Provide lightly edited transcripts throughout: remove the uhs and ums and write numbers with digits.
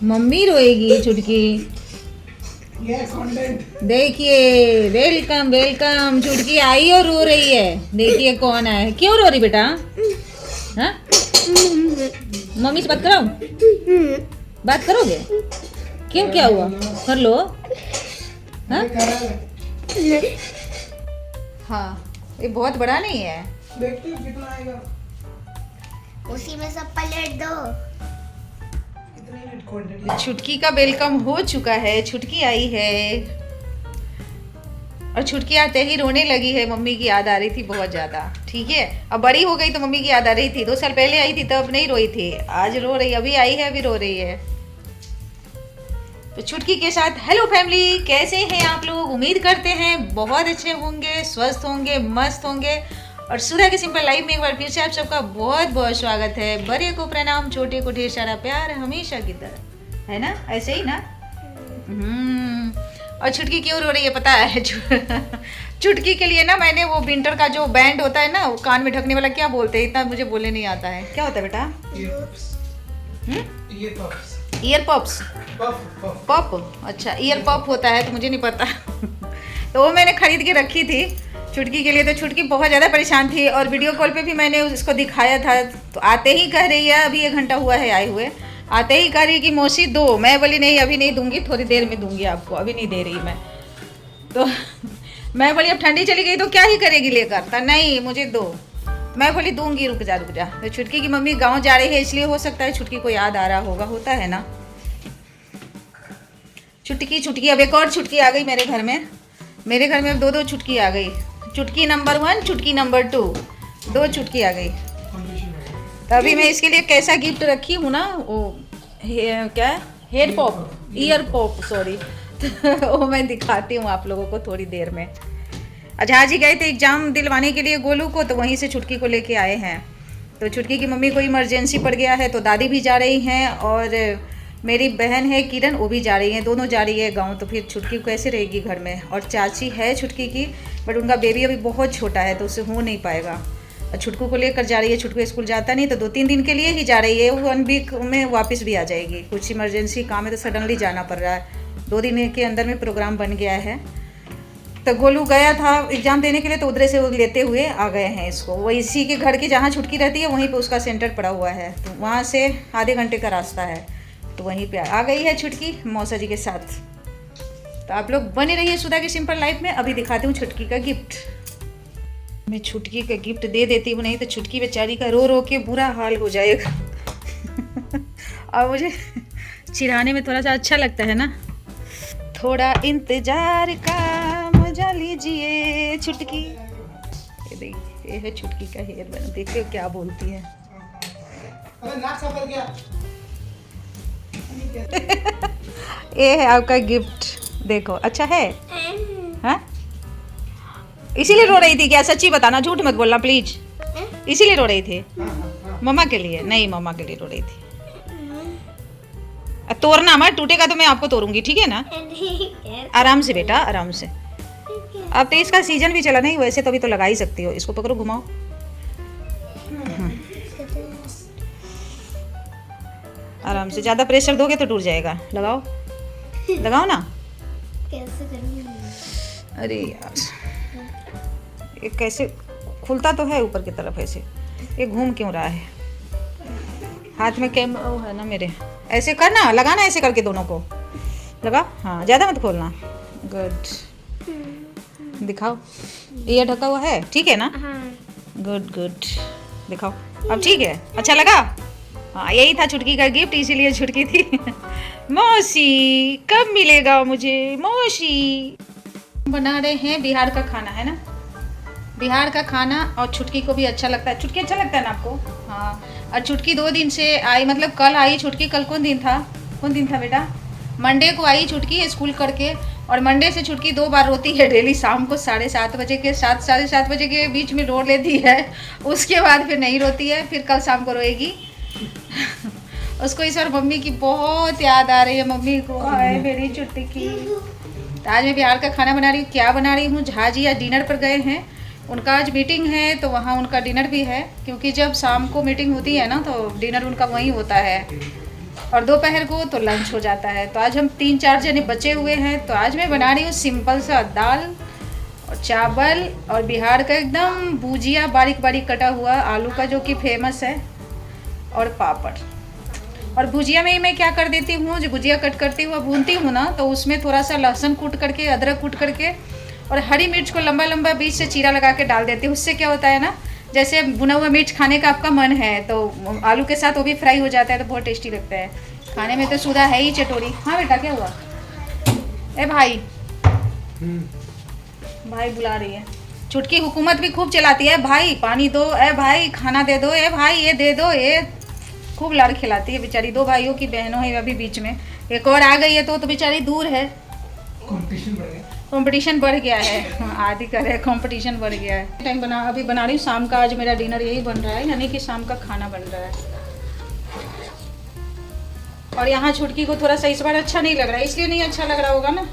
Mummy रोएगी छुटकी। देखिए, welcome welcome. छुटकी आई और रो रही है। देखिए कौन आया। क्यों रो रही बेटा? हाँ, मम्मी से बात कराओ। बात करोगे? क्यों, क्या हुआ? कर लो। हाँ, हाँ, ये बहुत बड़ा नहीं है। देखते हैं कितना आएगा। उसी में सब पलट दो। छुटकी का वेलकम हो चुका है। छुटकी आई है और छुटकी आते ही रोने लगी है। मम्मी की याद आ रही थी बहुत ज़्यादा। ठीक है, अब बड़ी हो गई तो मम्मी की याद आ रही थी। 2 साल पहले आई थी तब नहीं रोई थी, आज रो रही। अभी आई है, अभी रो रही है। तो छुटकी के साथ हेलो फैमिली, कैसे हैं आप लोग? उम्मीद करते हैं बहुत अच्छे होंगे, स्वस्थ होंगे, मस्त होंगे। और सुधा के सिंपल लाइफ में एक बार फिर से आप सबका बहुत बहुत स्वागत है। बड़े को प्रणाम, छोटे को ढेर सारा प्यार, हमेशा की तरह, है ना? ऐसे ही ना? और छुटकी क्यों रो रही है पता है? छुटकी के लिए ना मैंने वो विंटर का जो बैंड होता है ना, वो कान में ढकने वाला, क्या बोलते हैं, इतना मुझे बोलने नहीं आता है। क्या होता है बेटा? Year pops. पॉप, अच्छा, ईयर पॉप होता है तो मुझे नहीं पता। तो वो मैंने खरीद के रखी थी छुटकी के लिए। तो छुटकी बहुत ज़्यादा परेशान थी और वीडियो कॉल पे भी मैंने उसको दिखाया था। तो आते ही कह रही है, अभी 1 घंटा हुआ है आए हुए, आते ही कह रही कि मौसी दो। मैं बोली नहीं, अभी नहीं दूंगी, थोड़ी देर में दूंगी आपको, अभी नहीं दे रही मैं। तो मैं बोली अब ठंडी चली गई तो क्या ही करेगी लेकर, तो नहीं मुझे दो। मैं बोली दूंगी, रुक जा रुक जा। तो छुटकी की मम्मी गाँव जा रही है, इसलिए हो सकता है छुटकी को याद आ रहा होगा, होता है ना। छुटकी अब एक और छुटकी आ गई मेरे घर में। मेरे घर में अब 2 छुटकी आ गई। चुटकी नंबर 1, चुटकी नंबर 2, 2 चुटकी आ गई। तो अभी मैं इसके लिए कैसा गिफ्ट रखी हूँ ना, वो क्या है, head pop, year pop, sorry. वो मैं दिखाती हूँ आप लोगों को थोड़ी देर में। अच्छा, आज ही गए थे एग्ज़ाम दिलवाने के लिए गोलू को, तो वहीं से छुटकी को लेके आए हैं। तो छुटकी की मम्मी को इमरजेंसी पड़ गया है, तो दादी भी जा रही हैं और मेरी बहन है किरण, वो भी जा रही है। दोनों जा रही है गांव। तो फिर छुटकी कैसे रहेगी घर में? और चाची है छुटकी की, बट उनका बेबी अभी बहुत छोटा है तो उससे हो नहीं पाएगा। और छुटकू को लेकर जा रही है। छुटकू स्कूल जाता नहीं तो 2-3 दिन के लिए ही जा रही है। 1 वीक में वापस भी आ जाएगी। कुछ इमरजेंसी काम है तो सडनली जाना पड़ रहा है। 2 दिन के अंदर में प्रोग्राम बन गया है। तो गोलू गया था एग्ज़ाम देने के लिए, तो उधर से वो लेते हुए आ गए हैं इसको। वो इसी के घर की जहाँ छुटकी रहती है वहीं पे उसका सेंटर पड़ा हुआ है। तो वहाँ से आधे घंटे का रास्ता है, तो वहीं पे आ गई है छुटकी मौसा जी के साथ। तो आप लोग बने रहिए सुधा की सिंपल लाइफ में। अभी दिखाती हूँ छुटकी का गिफ्ट। मैं छुटकी का गिफ्ट दे देती हूँ, नहीं तो छुटकी बेचारी का रो रो के बुरा हाल हो जाएगा। और मुझे चिढ़ाने में थोड़ा सा अच्छा लगता है ना। थोड़ा इंतजार का मजा लीजिए छुटकी। ये देखिए, ये है छुटकी का हेयर बैंड। देखिए क्या बोलती है। अरे नाक सफर गया। ये है आपका गिफ्ट, देखो अच्छा है। हाँ, इसीलिए रो रही थी क्या? सच्ची बताना, झूठ मत बोलना प्लीज। इसीलिए रो रही थी? मम्मा के लिए नहीं, मम्मा के लिए रो रही थी। तोड़ना मत, टूटेगा तो मैं आपको तोड़ूंगी, ठीक है ना? आराम से बेटा, आराम से। अब तो इसका सीजन भी चला नहीं, वैसे तो अभी तो लगा ही सकती हो। इसको पकड़ो, घुमाओ। आराम से, ज़्यादा प्रेशर दोगे तो टूट जाएगा। लगाओ, लगाओ ना। कैसे करूँगी? अरे यार, ये कैसे खुलता तो है ऊपर की तरफ, ऐसे ये घूम क्यों रहा है? हाथ में कैमरा है ना मेरे। ऐसे करना, लगाना ऐसे करके दोनों को लगा। हाँ, ज़्यादा मत खोलना। गुड, दिखाओ। ये ढका हुआ है, ठीक है ना? गुड गुड, दिखाओ। अब ठीक है, अच्छा लगा? हाँ, यही था छुटकी का गिफ्ट, इसीलिए छुटकी थी। मौसी कब मिलेगा मुझे? मौसी बना रहे हैं बिहार का खाना, है ना? बिहार का खाना, और छुटकी को भी अच्छा लगता है। छुटकी अच्छा लगता है ना आपको? हाँ। और छुटकी 2 दिन से आई, मतलब कल आई छुटकी। कल कौन दिन था? कौन दिन था बेटा? मंडे को आई छुटकी स्कूल करके। और मंडे से छुटकी 2 बार रोती है डेली। शाम को 7:30 बजे के, 7 साढ़े 7 बजे के बीच में रो लेती है। उसके बाद फिर नहीं रोती है, फिर कल शाम को रोएगी। उसको इस बार मम्मी की बहुत याद आ रही है। मम्मी को, हाय मेरी छुटकी। तो आज मैं बिहार का खाना बना रही हूँ। क्या बना रही हूँ? झाजी आज डिनर पर गए हैं, उनका आज मीटिंग है, तो वहाँ उनका डिनर भी है। क्योंकि जब शाम को मीटिंग होती है ना, तो डिनर उनका वहीं होता है। और दोपहर को तो लंच हो जाता है। तो आज हम 3-4 जने बचे हुए हैं। तो आज मैं बना रही हूँ सिंपल सा दाल और चावल और बिहार का एकदम भुजिया बारीक बारीक कटा हुआ आलू का, जो कि फेमस है, और पापड़। और भुजिया में ही मैं क्या कर देती हूँ, जो भुजिया कट करती हूँ भूनती हूँ ना, तो उसमें थोड़ा सा लहसुन कूट करके, अदरक कूट करके और हरी मिर्च को लंबा लंबा बीच से चीरा लगा के डाल देती हूँ। उससे क्या होता है ना, जैसे भुना हुआ मिर्च खाने का आपका मन है तो आलू के साथ वो भी फ्राई हो जाता है, तो बहुत टेस्टी लगता है खाने में। तो सुधा है ही चटोरी। हाँ बेटा, क्या हुआ? ए भाई, भाई बुला रही है। चुटकी हुकूमत भी खूब चलाती है, भाई पानी दो, ए भाई खाना दे दो, ए भाई ये दे दो, ये खूब लाड़ खिलाती है बेचारी। 2 भाइयों की बहनों है अभी बीच में, एक और आ गई है तो बेचारी दूर है। कंपटीशन बढ़ गया है। हाँ, आदि करे कंपटीशन बढ़ गया है। टाइम अभी बना रही हूँ शाम का। आज मेरा डिनर यही बन रहा है, यानी कि शाम का खाना बन रहा है। और यहाँ छुटकी को थोड़ा सा इस बार अच्छा नहीं लग रहा है। इसलिए नहीं अच्छा लग रहा होगा ना,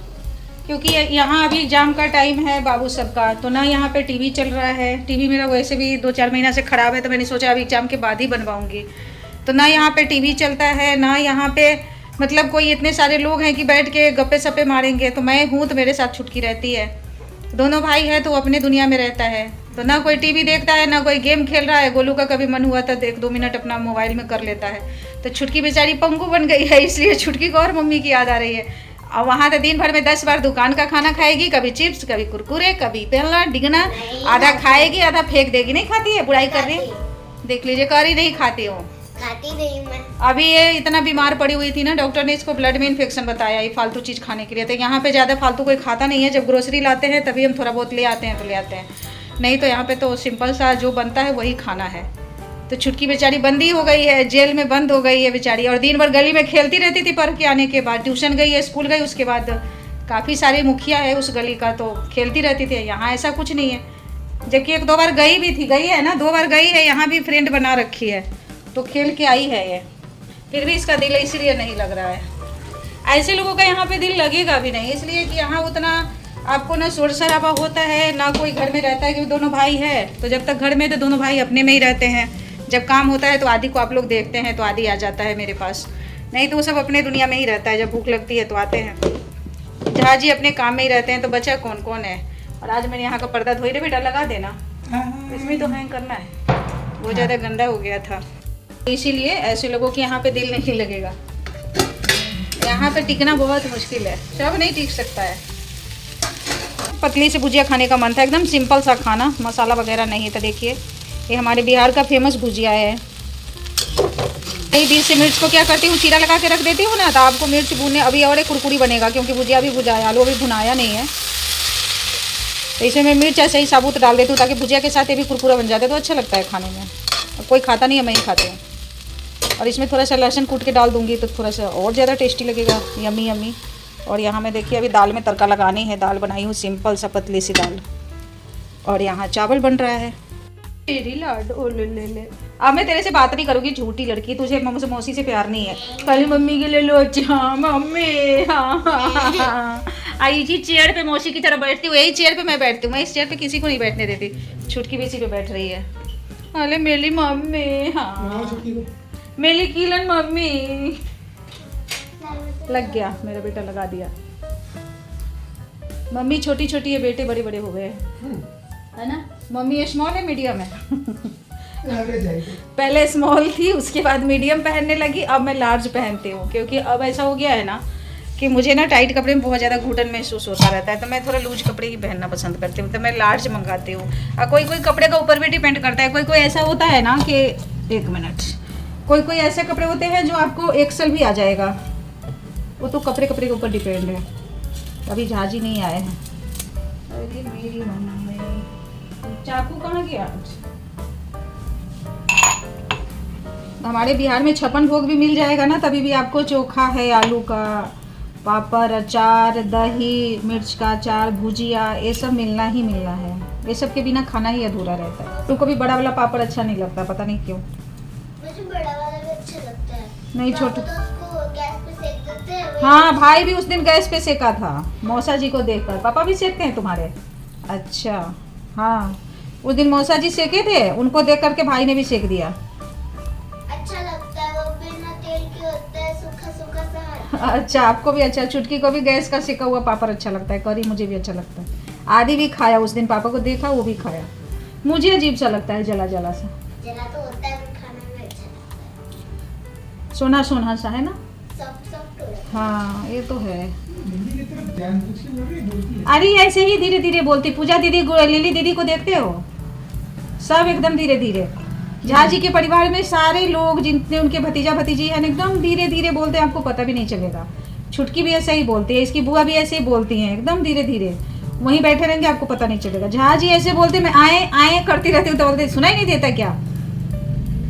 क्योंकि यहाँ अभी एग्जाम का टाइम है बाबू सबका, तो ना यहाँ पे टीवी चल रहा है। टीवी मेरा वैसे भी 2-4 महीना से ख़राब है, तो मैंने सोचा अभी एग्जाम के बाद ही बनवाऊँगी। तो ना यहाँ पे टीवी चलता है, ना यहाँ पे मतलब कोई इतने सारे लोग हैं कि बैठ के गप्पे सप्पे मारेंगे। तो मैं हूँ तो मेरे साथ छुटकी रहती है। दोनों भाई है तो अपने दुनिया में रहता है, तो ना कोई टीवी देखता है ना कोई गेम खेल रहा है। गोलू का कभी मन हुआ तो 1-2 मिनट अपना मोबाइल में कर लेता है। तो छुटकी बेचारी पंगू बन गई है, इसलिए छुटकी को और मम्मी की याद आ रही है। और वहाँ तो दिन भर में 10 बार दुकान का खाना खाएगी, कभी चिप्स, कभी कुरकुरे, कभी बेलना डिगना, आधा खाएगी आधा फेंक देगी। नहीं खाती है, बुराई कर रही है, देख लीजिए, कर ही नहीं खाती हूँ। खाती नहीं मैं। अभी ये इतना बीमार पड़ी हुई थी ना, डॉक्टर ने इसको ब्लड में इन्फेक्शन बताया ये फालतू चीज़ खाने के लिए। तो यहाँ पे ज़्यादा फालतू कोई खाता नहीं है। जब ग्रोसरी लाते हैं तभी हम थोड़ा बहुत ले आते हैं तो ले आते हैं, नहीं तो यहाँ पे तो सिंपल सा जो बनता है वही खाना है। तो छुटकी बेचारी बंदी हो गई है, जेल में बंद हो गई है बेचारी। और दिन भर गली में खेलती रहती थी पढ़ के आने के बाद। ट्यूशन गई है, स्कूल गई, उसके बाद काफ़ी सारी मुखिया है उस गली का, तो खेलती रहती थी। यहाँ ऐसा कुछ नहीं है, जबकि 1-2 बार गई भी थी, गई है ना, 2 बार गई है। यहाँ भी फ्रेंड बना रखी है, तो खेल के आई है ये। फिर भी इसका दिल इसीलिए नहीं लग रहा है। ऐसे लोगों का यहाँ पे दिल लगेगा भी नहीं, इसलिए कि यहाँ उतना आपको ना शोर शराबा होता है, ना कोई घर में रहता है, क्योंकि दोनों भाई है। तो जब तक घर में तो दोनों भाई अपने में ही रहते हैं। जब काम होता है तो आदि को आप लोग देखते हैं, तो आदि आ जाता है मेरे पास, नहीं तो वो सब अपने दुनिया में ही रहता है। जब भूख लगती है तो आते हैं। जहाँ जी अपने काम में ही रहते हैं। तो बचा कौन कौन है। और आज मैंने यहाँ का पर्दा धोई रे बेटा, लगा देना, इसमें तो हैंग करना है, बहुत ज़्यादा गंदा हो गया था। इसीलिए ऐसे लोगों के यहाँ पे दिल नहीं लगेगा। यहाँ पे टिकना बहुत मुश्किल है, सब नहीं टिक सकता है। पतली से भुजिया खाने का मन था, एकदम सिंपल सा खाना, मसाला वगैरह नहीं था। देखिए ये हमारे बिहार का फेमस भुजिया है। यही बीच से मिर्च को क्या करती हूँ, चीरा लगा के रख देती हूँ ना, तो आपको मिर्च भूनने अभी और एक कुरकुरी बनेगा, क्योंकि भुजिया भी भुजाया, आलू अभी भुनाया नहीं है। तो इसमें मैं मिर्च ऐसे ही साबुत डाल देती हूँ, ताकि भुजिया के साथ ये भी कुरकुरा बन जाता है, तो अच्छा लगता है खाने में। और कोई खाता नहीं है, मैं ही खाती हूँ। और इसमें थोड़ा सा लहसुन कूट के डाल दूँगी तो थोड़ा सा और ज़्यादा टेस्टी लगेगा, यमी यमी। और यहाँ मैं देखिए अभी दाल में तड़का लगानी है। दाल बनाई हूँ सिंपल सा पतली सी दाल, और यहाँ चावल बन रहा है। तेरी लाडो ले। अब मैं तेरे से बात नहीं करूँगी, झूठी लड़की, तुझे मौसी से प्यार नहीं है। कल मम्मी के ले लो। अच्छा मम्मी, हाँ आई जी चेयर पे मौसी की तरह बैठती हूँ, यही चेयर पे मैं बैठती हूँ। मैं इस चेयर पे किसी को नहीं बैठने देती। छुटकी भी इसी पे बैठ रही है। अरे मेरी मम्मी, हाँ मेरी किलन मम्मी। लग गया मेरा बेटा, लगा दिया। मम्मी छोटी छोटी है, बेटे बड़े बड़े हो गए, है ना। मम्मी स्मॉल है मीडियम है। पहले स्मॉल थी, उसके बाद मीडियम पहनने लगी, अब मैं लार्ज पहनती हूँ। क्योंकि अब ऐसा हो गया है ना कि मुझे ना टाइट कपड़े में बहुत ज़्यादा घुटन महसूस होता रहता है, तो मैं थोड़ा लूज कपड़े ही पहनना पसंद करती हूँ। तो मैं लार्ज मंगाती हूँ। और कोई कोई कपड़े का ऊपर भी डिपेंड करता है। कोई कोई ऐसा होता है ना कि 1 मिनट, कोई कोई ऐसे कपड़े होते हैं जो आपको एक्सल भी आ जाएगा, वो तो कपड़े के ऊपर डिपेंड है। अभी झाजी नहीं आए हैं। अरे मेरी मम्मी, चाकू कहाँ गया? हमारे बिहार में 56 भोग भी मिल जाएगा ना, तभी भी आपको चोखा है, आलू का, पापड़, अचार, दही, मिर्च का अचार, भुजिया, ये सब मिलना ही मिलना है। ये सब के बिना खाना ही अधूरा रहता है। तुमको भी बड़ा वाला पापड़ अच्छा नहीं लगता, पता नहीं क्यों। मुझे बड़ा वाला भी अच्छा लगता है। नहीं छोटा, तो उसको गैस पे सेक देते हैं। हाँ भाई भी उस दिन गैस पे सेका था मौसा जी को देखकर। पापा भी सेकते हैं तुम्हारे? अच्छा हाँ, उस दिन मौसा जी सेके थे, उनको देख करके भाई ने भी सेक दिया। अच्छा लगता है, वो बिना तेल के होता है, अच्छा, आपको भी अच्छा, चुटकी को भी गैस का सेका हुआ पापड़ अच्छा लगता है, करी मुझे भी अच्छा लगता है। आदि भी खाया, उस दिन पापा को देखा वो भी खाया। मुझे अजीब सा लगता है, जला जला सा, जला तो होता है पर खाने में अच्छा लगता है। सोना सोना सा है ना। सॉफ्ट सॉफ्ट हो जाता हाँ ये तो है। हिंदी की तरफ जानबूझ के बोल रही है, बोलती है। अरे ऐसे ही धीरे धीरे बोलती। पूजा दीदी, लिली दीदी को देखते हो, सब एकदम धीरे धीरे। झा जी के परिवार में सारे लोग जितने उनके भतीजा भतीजी हैं एकदम धीरे धीरे बोलते हैं, आपको पता भी नहीं चलेगा। छुटकी भी ऐसे ही बोलती है, इसकी बुआ भी ऐसे ही बोलती हैं, एकदम धीरे धीरे। वहीं बैठे रहेंगे, आपको पता नहीं चलेगा। झा जी ऐसे बोलते, मैं आए आए करती रहती हूँ तो बोलते सुनाई नहीं देता क्या।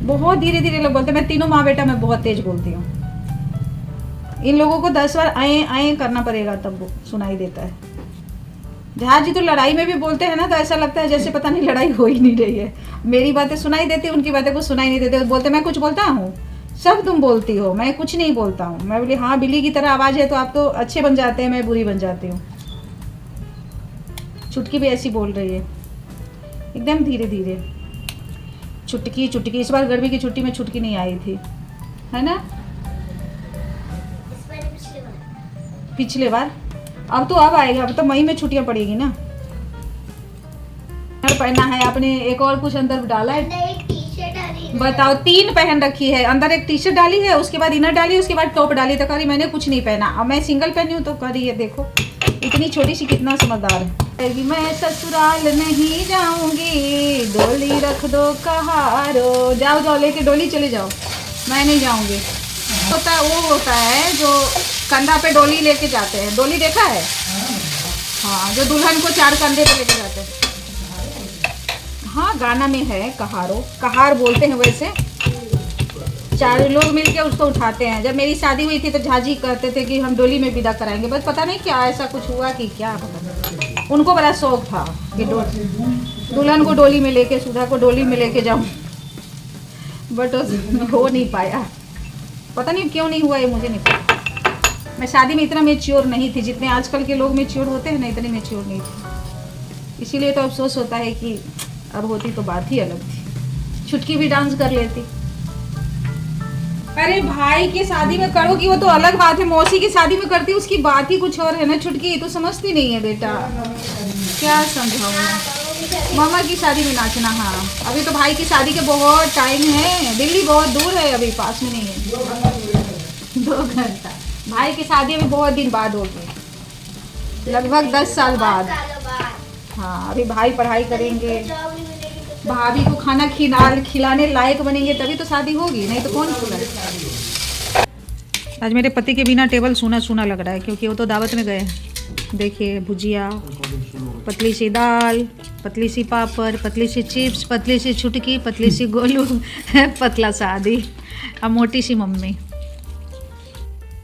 बहुत धीरे धीरे लोग बोलते। मैं तीनों माँ बेटा मैं बहुत तेज बोलती हूँ। इन लोगों को 10 बार आए आए करना पड़ेगा तब वो सुनाई देता है। झा जी तो लड़ाई में भी बोलते हैं ना, तो ऐसा लगता है जैसे पता नहीं लड़ाई हो ही नहीं रही है। मेरी बातें सुनाई देती, उनकी बातें कुछ सुनाई नहीं देती। बोलते मैं कुछ बोलता हूँ, सब तुम बोलती हो, मैं कुछ नहीं बोलता हूँ। मैं बोली हाँ, बिल्ली की तरह आवाज़ है तो आप तो अच्छे बन जाते हैं, मैं बुरी बन जाती हूँ। चुटकी भी ऐसी बोल रही है, एकदम धीरे धीरे। चुटकी चुटकी। इस बार गर्मी की छुट्टी में छुटकी नहीं आई थी, है ना। इस बार पिछले बार पिछले बार, अब तो अब आएगा, अब तो मई में छुट्टियां पड़ेगी ना। पहना है आपने, एक और कुछ अंदर डाला है। अंदर एक टी शर्ट आ रही है। बताओ, 3 पहन रखी है। अंदर एक टी शर्ट डाली है, उसके बाद इनर डाली, उसके बाद टॉप डाली। तो करी मैंने कुछ नहीं पहना, अब मैं सिंगल पहनी हूँ। तो करी है देखो, इतनी छोटी सी कितना समझदार है। मैं ससुराल नहीं जाऊंगी, डोली रख दो कहारो। जाओ जाओ, लेके डोली चले जाओ, मैं नहीं जाऊंगी। होता है वो, होता है जो कंधा पे डोली लेके जाते हैं। डोली देखा है? हाँ, जो दुल्हन को 4 कंधे पे लेके जाते हैं। हाँ, गाना में है कहारो, कहार बोलते हैं वैसे। 4 लोग मिलके उसको उठाते हैं। जब मेरी शादी हुई थी तो झाजी कहते थे कि हम डोली में विदा कराएंगे, बस पता नहीं क्या ऐसा कुछ हुआ कि क्या, पता नहीं। उनको बड़ा शौक था कि दुल्हन को डोली में लेके, सुधा को डोली में लेके जाऊं, बट हो नहीं पाया। पता नहीं क्यों नहीं हुआ, ये मुझे नहीं पता। मैं शादी में इतना मेच्योर नहीं थी, जितने आजकल के लोग मेच्योर होते हैं ना, इतनी मेच्योर नहीं थी। इसीलिए तो अफसोस होता है कि अब होती तो बात ही अलग थी। छुटकी भी डांस कर लेती। अरे भाई की शादी में करोगी वो तो अलग बात है, मौसी की शादी में करती उसकी बात ही कुछ और है ना। छुटकी तो समझती नहीं है बेटा, क्या समझाऊं मैं। मामा की शादी में नाचना। हाँ, अभी तो भाई की शादी के बहुत टाइम है, दिल्ली बहुत दूर है, अभी पास में नहीं है। 2 घंटा। भाई की शादी अभी बहुत दिन बाद होगी, लगभग 10 साल बाद। सालों बाद हाँ, अभी भाई पढ़ाई करेंगे, जॉब नहीं मिलेगी तो भाभी को खाना खिलाने लायक बनेंगे तभी तो शादी होगी, नहीं तो कौन खिलाए। आज मेरे पति के बिना टेबल सूना सूना लग रहा है, क्योंकि वो तो दावत में गए हैं। देखिए, भुजिया, पतली सी दाल, पतली सी पापड़, पतली सी चिप्स, पतली सी छुटकी, पतली सी गोलू, पतला सा आदि, अब मोटी सी मम्मी।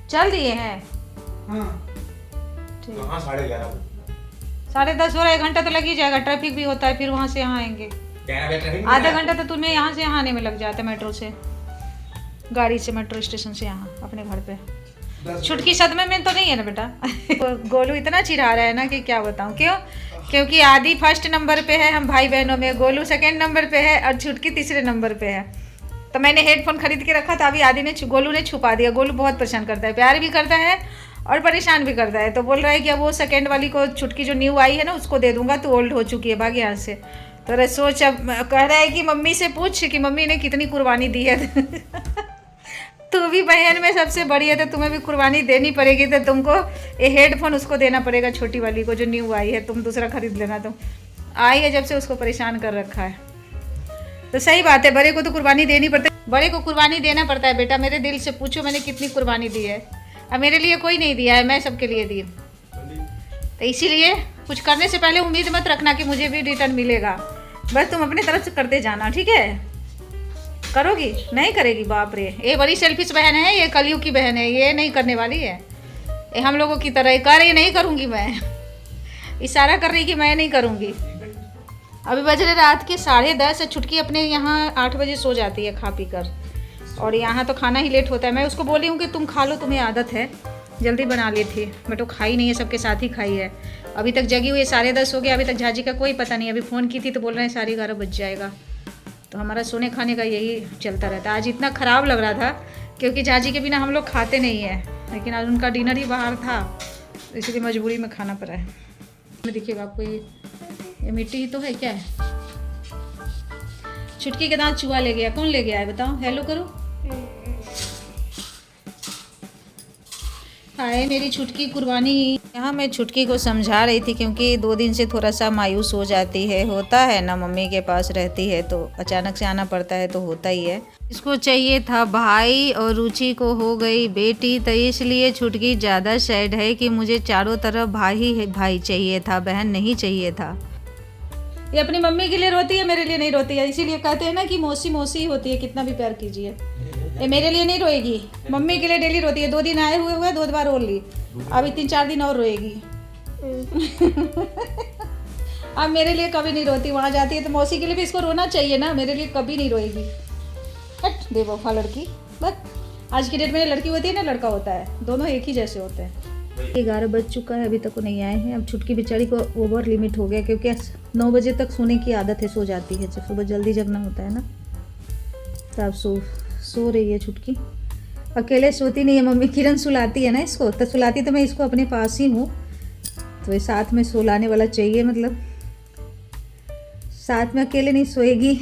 चल दिए हैं। हाँ, हाँ, 11:30 10:30 हो रहा है, 1 घंटा तो लग ही जाएगा। ट्रैफिक भी होता है, फिर वहाँ से यहाँ आएंगे। आधा घंटा तो तुम्हें यहाँ से यहाँ आने में लग जाता है, मेट्रो से, गाड़ी से, मेट्रो स्टेशन से यहाँ अपने घर पे। छुटकी सदमे में तो नहीं है ना बेटा। गोलू इतना चिढ़ा रहा है ना कि क्या बताऊँ। क्यों? क्योंकि आदि 1st नंबर पे है, हम भाई बहनों में। गोलू 2nd नंबर पे है और छुटकी 3रे नंबर पे है। तो मैंने हेडफोन खरीद के रखा था, अभी आदि ने, गोलू ने छुपा दिया। गोलू बहुत परेशान करता है, प्यार भी करता है और परेशान भी करता है। तो बोल रहा है कि अब वो 2nd वाली को, छुटकी जो न्यू आई है ना, उसको दे दूंगा, तो ओल्ड हो चुकी है, भाग यहाँ से। तो अरे सोच, अब कह रहा है कि मम्मी से पूछ कि मम्मी ने कितनी कुर्बानी दी है। तू भी बहन में सबसे बड़ी है तो तुम्हें भी कुर्बानी देनी पड़ेगी। तो तुमको ये हेडफोन उसको देना पड़ेगा, छोटी वाली को जो न्यू आई है। तुम दूसरा खरीद लेना। तुम आई है जब से उसको परेशान कर रखा है। तो सही बात है, बड़े को तो कुर्बानी देनी पड़ती है। बड़े को कुर्बानी देना पड़ता है बेटा। मेरे दिल से पूछो मैंने कितनी कुर्बानी दी है। अब मेरे लिए कोई नहीं दिया है, मैं सबके लिए दी। तो इसीलिए कुछ करने से पहले उम्मीद मत रखना कि मुझे भी रिटर्न मिलेगा। बस तुम अपने तरफ से करते जाना, ठीक है? करोगी? नहीं करेगी? बाप रे, ये बड़ी सेल्फिश बहन है, ये कलयुग की बहन है, ये नहीं करने वाली है। ये हम लोगों की तरह कर, ये नहीं करूँगी मैं। इशारा कर रही कि मैं नहीं करूँगी। अभी बज रहे रात के 10:30। छुटकी अपने यहाँ 8 बजे सो जाती है खा पी कर, और यहाँ तो खाना ही लेट होता है। मैं उसको बोली हूँ कि तुम खा लो, तुम्हें आदत है, जल्दी बना ली थी, बट वो खाई नहीं है, सबके साथ ही खाई है। अभी तक जगी हुई है, 10:30 हो गया, अभी तक झाजी का कोई पता नहीं। अभी फ़ोन की थी तो बोल रहे हैं 11:30 बज जाएगा। तो हमारा सोने खाने का यही चलता रहता है। आज इतना ख़राब लग रहा था क्योंकि झाजी के बिना हम लोग खाते नहीं हैं। लेकिन आज उनका डिनर ही बाहर था, इसलिए मजबूरी में खाना पड़ा है। देखिएगा आपको ये मिट्टी ही तो है, क्या है? छुटकी के दांत चूहा ले गया। कौन ले गया है बताओ? हेलो करो। हाय मेरी छुटकी कुर्बानी। यहाँ मैं छुटकी को समझा रही थी क्योंकि 2 दिन से थोड़ा सा मायूस हो जाती है। होता है ना, मम्मी के पास रहती है तो अचानक से आना पड़ता है तो होता ही है। इसको चाहिए था भाई और रुचि को हो गई बेटी, तो इसलिए छुटकी ज़्यादा सैड है कि मुझे चारों तरफ भाई चाहिए था, बहन नहीं चाहिए था। ये अपनी मम्मी के लिए रोती है, मेरे लिए नहीं रोती है। इसीलिए कहते हैं ना कि मौसी मौसी होती है, कितना भी प्यार कीजिए। ये मेरे लिए नहीं रोएगी, मम्मी के लिए डेली रोती है। 2 दिन आए हुए 2 बार रो ली, अभी 3-4 दिन और रोएगी। अब मेरे लिए कभी नहीं रोती, वहाँ जाती है तो मौसी के लिए भी इसको रोना चाहिए ना, मेरे लिए कभी नहीं रोएगी। हट बेवफा लड़की। बस आज की डेट में लड़की होती है ना लड़का होता है, दोनों एक ही जैसे होते हैं। 11 बज चुका है, अभी तक वो नहीं आए हैं। अब छुटकी बेचारी को ओवर लिमिट हो गया क्योंकि 9 बजे तक सोने की आदत है, सो जाती है जब सुबह जल्दी जगना होता है ना। तो अब सो रही है छुटकी, अकेले सोती नहीं है। मम्मी किरण सुलाती है ना इसको, तो सुलाती तो मैं इसको अपने पास ही हूँ, तो ये साथ में सुलाने वाला चाहिए, मतलब साथ में अकेले नहीं सोएगी।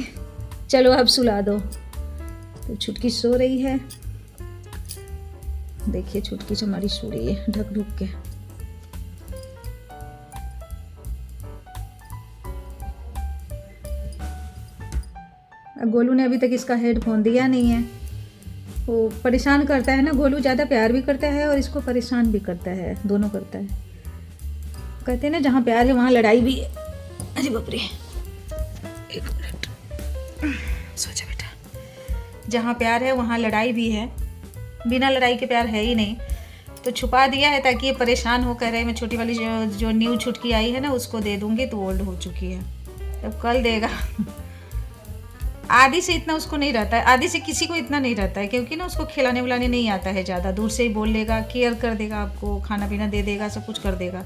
चलो अब सुला दो। तो छुटकी सो रही है, देखिए छुटकी हमारी सो रही है ढक ढुक के। गोलू ने अभी तक इसका हेडफोन दिया नहीं है, वो परेशान करता है ना। गोलू ज़्यादा प्यार भी करता है और इसको परेशान भी करता है, दोनों करता है। कहते हैं ना जहाँ प्यार है वहाँ लड़ाई भी है। अरे बाप रे, 1 मिनट, सो जा बेटा। जहाँ प्यार है वहाँ लड़ाई भी है, बिना लड़ाई के प्यार है ही नहीं। तो छुपा दिया है ताकि ये परेशान हो कर रहे। मैं छोटी वाली जो न्यू छुटकी आई है ना उसको दे दूँगी, तो ओल्ड हो चुकी है, तब कल देगा। आदि से इतना उसको नहीं रहता है, आदि से किसी को इतना नहीं रहता है क्योंकि ना उसको खिलाने विलाने नहीं आता है ज़्यादा। दूर से ही बोल लेगा, केयर कर देगा, आपको खाना पीना दे देगा, सब कुछ कर देगा।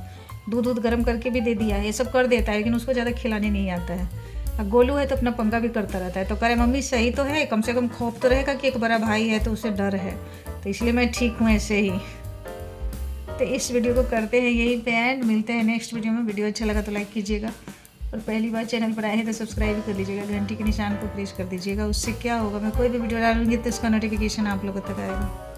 दूध गर्म करके भी दे दिया है, ये सब कर देता है, लेकिन उसको ज़्यादा खिलाने नहीं आता है। अब गोलू है तो अपना पंगा भी करता रहता है, तो करे मम्मी सही तो है, कम से कम खौफ तो रहेगा कि एक बड़ा भाई है तो उसे डर है, तो इसलिए मैं ठीक हूँ ऐसे ही। तो इस वीडियो को करते हैं यही पे एंड, मिलते हैं नेक्स्ट वीडियो में। वीडियो अच्छा लगा तो लाइक कीजिएगा और पहली बार चैनल पर आए हैं तो सब्सक्राइब कर लीजिएगा, घंटी के निशान को प्रेस कर दीजिएगा। उससे क्या होगा, मैं कोई भी वीडियो डालूंगी तो इसका नोटिफिकेशन आप लोगों तक आएगा।